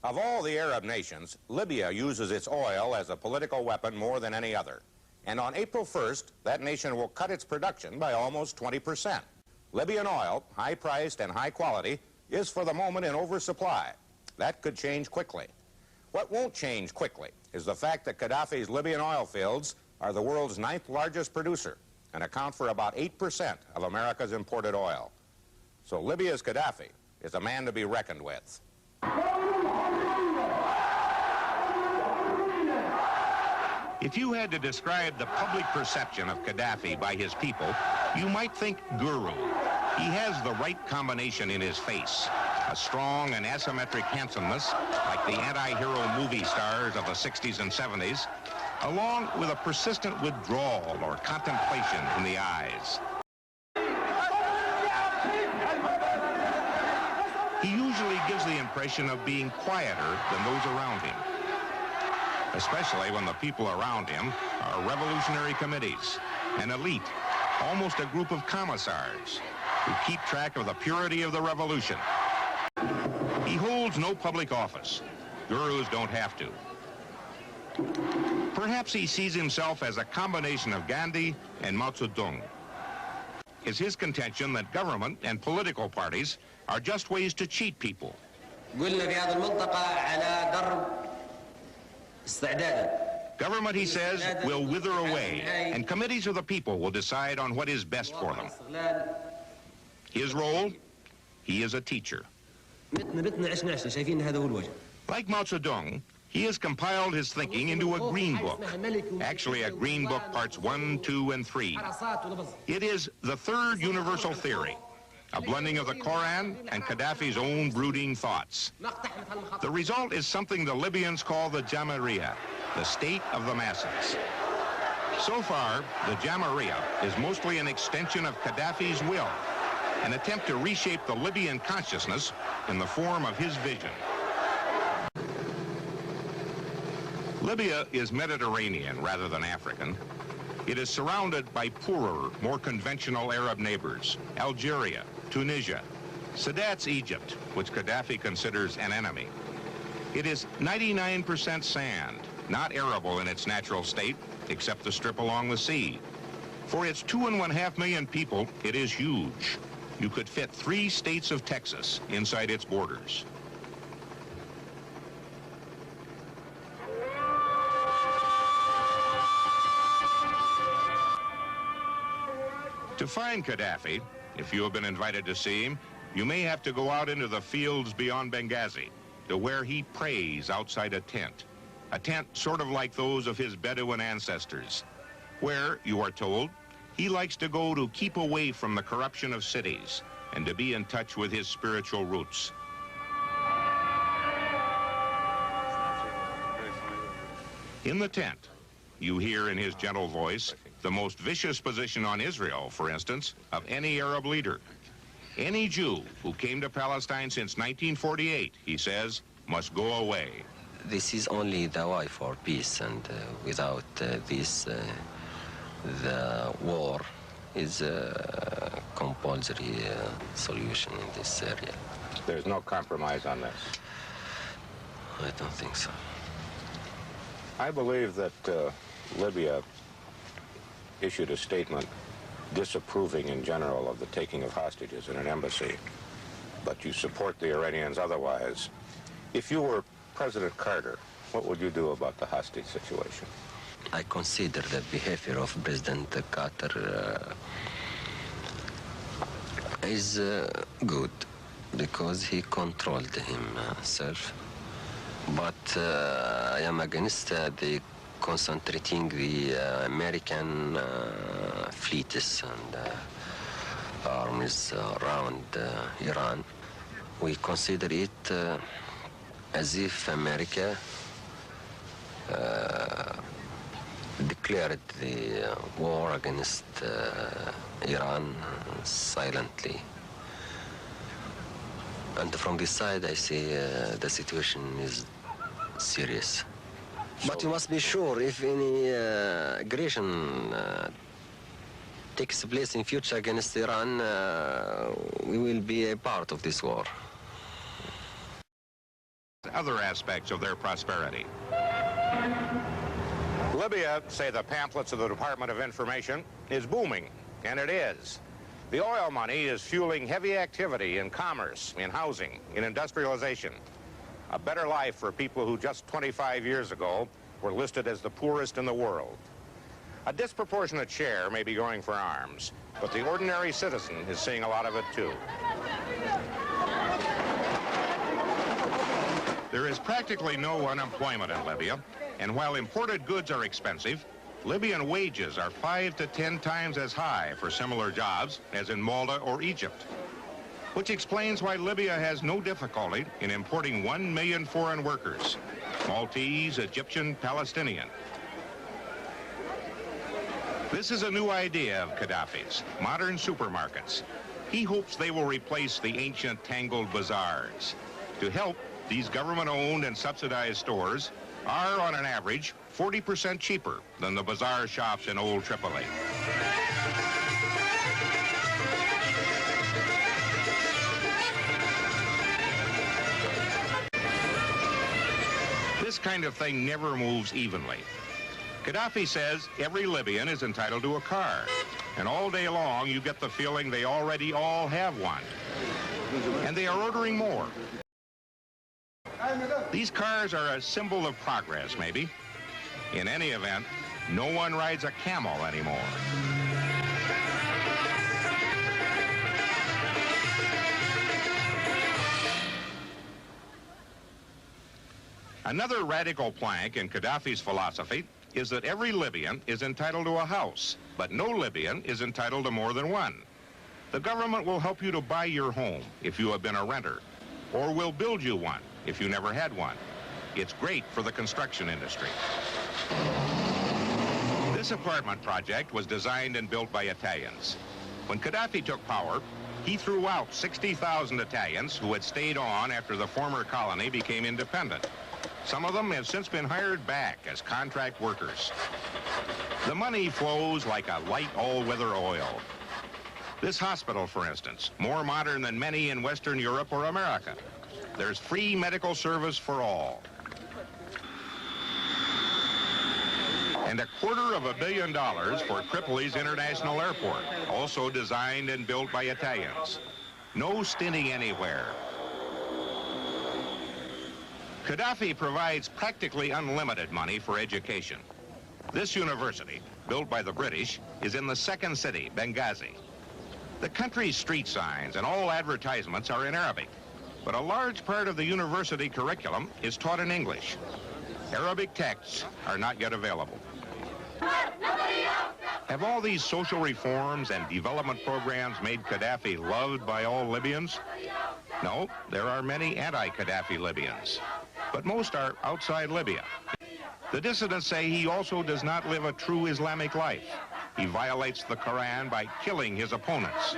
Of all the Arab nations, Libya uses its oil as a political weapon more than any other. And on April 1st, that nation will cut its production by almost 20%. Libyan oil, high-priced and high quality, is for the moment in oversupply. That could change quickly. What won't change quickly is the fact that Gaddafi's Libyan oil fields are the world's 9th largest producer and account for about 8% of America's imported oil. So Libya's Gaddafi is a man to be reckoned with. If you had to describe the public perception of Gaddafi by his people, you might think guru. He has the right combination in his face. A strong and asymmetric handsomeness, like the anti-hero movie stars of the 60s and 70s, along with a persistent withdrawal or contemplation in the eyes. He usually gives the impression of being quieter than those around him, especially when the people around him are revolutionary committees, an elite, almost a group of commissars who keep track of the purity of the revolution. He holds no public office. Gurus don't have to. Perhaps he sees himself as a combination of Gandhi and Mao Zedong. It's his contention that government and political parties are just ways to cheat people. Government, he says, will wither away, and committees of the people will decide on what is best for them. His role? He is a teacher. Like Mao Zedong, he has compiled his thinking into a green book. Actually, a green book parts 1, 2, and 3. It is the third universal theory, a blending of the Koran and Gaddafi's own brooding thoughts. The result is something the Libyans call the Jamahiriya, the state of the masses. So far, the Jamahiriya is mostly an extension of Gaddafi's will, an attempt to reshape the Libyan consciousness in the form of his vision. Libya is Mediterranean rather than African. It is surrounded by poorer, more conventional Arab neighbors, Algeria, Tunisia, Sadat's Egypt, which Gaddafi considers an enemy. It is 99% sand, not arable in its natural state, except the strip along the sea. For its 2.5 million people, it is huge. You could fit 3 states of Texas inside its borders. To find Gaddafi, if you have been invited to see him, you may have to go out into the fields beyond Benghazi, to where he prays outside a tent sort of like those of his Bedouin ancestors, where, you are told, he likes to go to keep away from the corruption of cities and to be in touch with his spiritual roots. In the tent, you hear in his gentle voice the most vicious position on Israel, for instance, of any Arab leader. Any Jew who came to Palestine since 1948, he says, must go away. This is only the way for peace, and without this, the war is a compulsory solution in this area. There's no compromise on this? I don't think so. I believe that Libya issued a statement disapproving in general of the taking of hostages in an embassy, but you support the Iranians otherwise. If you were President Carter, what would you do about the hostage situation? I consider the behavior of President Carter is good because he controlled himself. But I am against the concentrating the American fleets and armies around Iran. We consider it as if America declared the war against Iran silently. And from this side, I see the situation is serious. But you must be sure if any aggression takes place in future against Iran, we will be a part of this war. other aspects of their prosperity. Libya, say the pamphlets of the Department of Information, is booming, and it is. The oil money is fueling heavy activity in commerce, in housing, in industrialization. A better life for people who just 25 years ago were listed as the poorest in the world. A disproportionate share may be going for arms, but the ordinary citizen is seeing a lot of it too. There is practically no unemployment in Libya, and while imported goods are expensive, Libyan wages are 5 to 10 times as high for similar jobs as in Malta or Egypt, which explains why Libya has no difficulty in importing 1 million foreign workers, Maltese, Egyptian, Palestinian. This is a new idea of Gaddafi's, modern supermarkets. He hopes they will replace the ancient tangled bazaars. To help, these government-owned and subsidized stores are, on an average, 40% cheaper than the bazaar shops in old Tripoli. This kind of thing never moves evenly. Gaddafi says every Libyan is entitled to a car, and all day long you get the feeling they already all have one. And they are ordering more. These cars are a symbol of progress, maybe. In any event, no one rides a camel anymore. Another radical plank in Gaddafi's philosophy is that every Libyan is entitled to a house, but no Libyan is entitled to more than one. The government will help you to buy your home if you have been a renter, or will build you one if you never had one. It's great for the construction industry. This apartment project was designed and built by Italians. When Gaddafi took power, he threw out 60,000 Italians who had stayed on after the former colony became independent. Some of them have since been hired back as contract workers. The money flows like a light all-weather oil. This hospital, for instance, more modern than many in Western Europe or America. There's free medical service for all. And $250 million for Tripoli's International Airport, also designed and built by Italians. No stinting anywhere. Gaddafi provides practically unlimited money for education. This university, built by the British, is in the second city, Benghazi. The country's street signs and all advertisements are in Arabic, but a large part of the university curriculum is taught in English. Arabic texts are not yet available. Have all these social reforms and development programs made Gaddafi loved by all Libyans? No, there are many anti-Gaddafi Libyans, but most are outside Libya. The dissidents say he also does not live a true Islamic life. He violates the Quran by killing his opponents.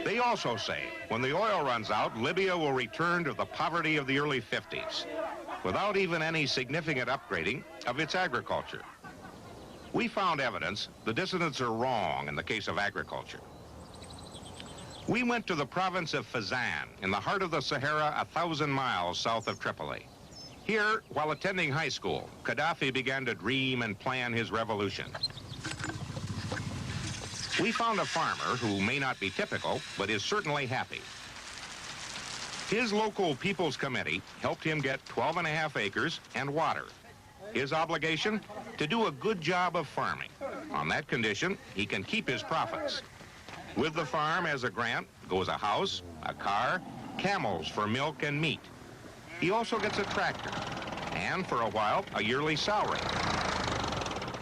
They also say when the oil runs out, Libya will return to the poverty of the early 50s, without even any significant upgrading of its agriculture. We found evidence the dissidents are wrong in the case of agriculture. We went to the province of Fezzan, in the heart of the Sahara, 1,000 miles south of Tripoli. Here, while attending high school, Gaddafi began to dream and plan his revolution. We found a farmer who may not be typical, but is certainly happy. His local People's Committee helped him get 12.5 acres and water. His obligation? To do a good job of farming. On that condition, he can keep his profits. With the farm as a grant goes a house, a car, camels for milk and meat. He also gets a tractor, and for a while, a yearly salary.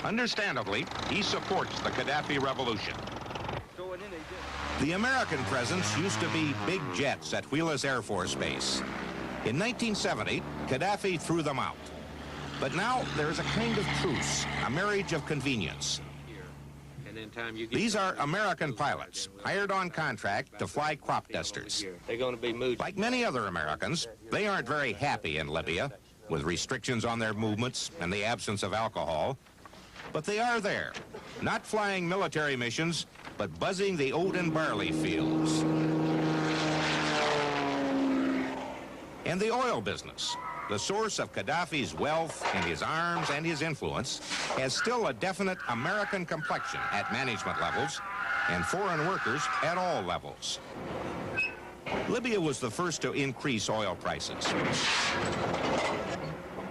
Understandably, he supports the Gaddafi revolution. The American presence used to be big jets at Wheelus Air Force Base. In 1970, Gaddafi threw them out. But now there is a kind of truce, a marriage of convenience. These are American pilots, hired on contract to fly crop dusters. Like many other Americans, they aren't very happy in Libya, with restrictions on their movements and the absence of alcohol. But they are there, not flying military missions, but buzzing the oat and barley fields. And the oil business, the source of Gaddafi's wealth and his arms and his influence, has still a definite American complexion at management levels and foreign workers at all levels. Libya was the first to increase oil prices.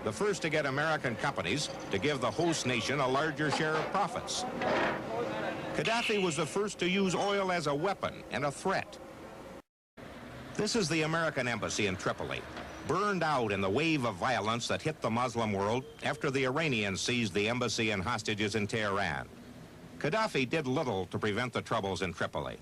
The first to get American companies to give the host nation a larger share of profits. Gaddafi was the first to use oil as a weapon and a threat. This is the American embassy in Tripoli, burned out in the wave of violence that hit the Muslim world after the Iranians seized the embassy and hostages in Tehran. Gaddafi did little to prevent the troubles in Tripoli.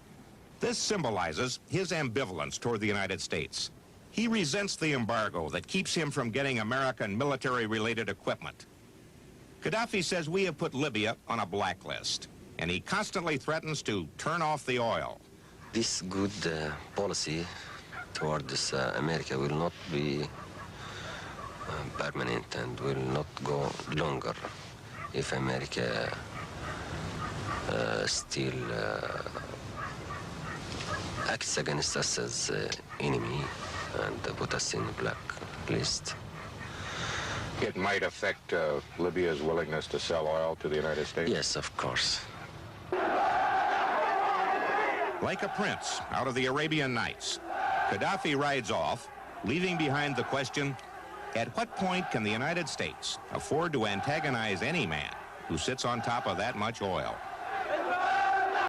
This symbolizes his ambivalence toward the United States. He resents the embargo that keeps him from getting American military-related equipment. Gaddafi says we have put Libya on a blacklist, and he constantly threatens to turn off the oil. This good policy towards America will not be permanent and will not go longer if America still acts against us as enemy and put us in a black list. It might affect Libya's willingness to sell oil to the United States? Yes, of course. Like a prince out of the Arabian Nights, Gaddafi rides off, leaving behind the question, at what point can the United States afford to antagonize any man who sits on top of that much oil?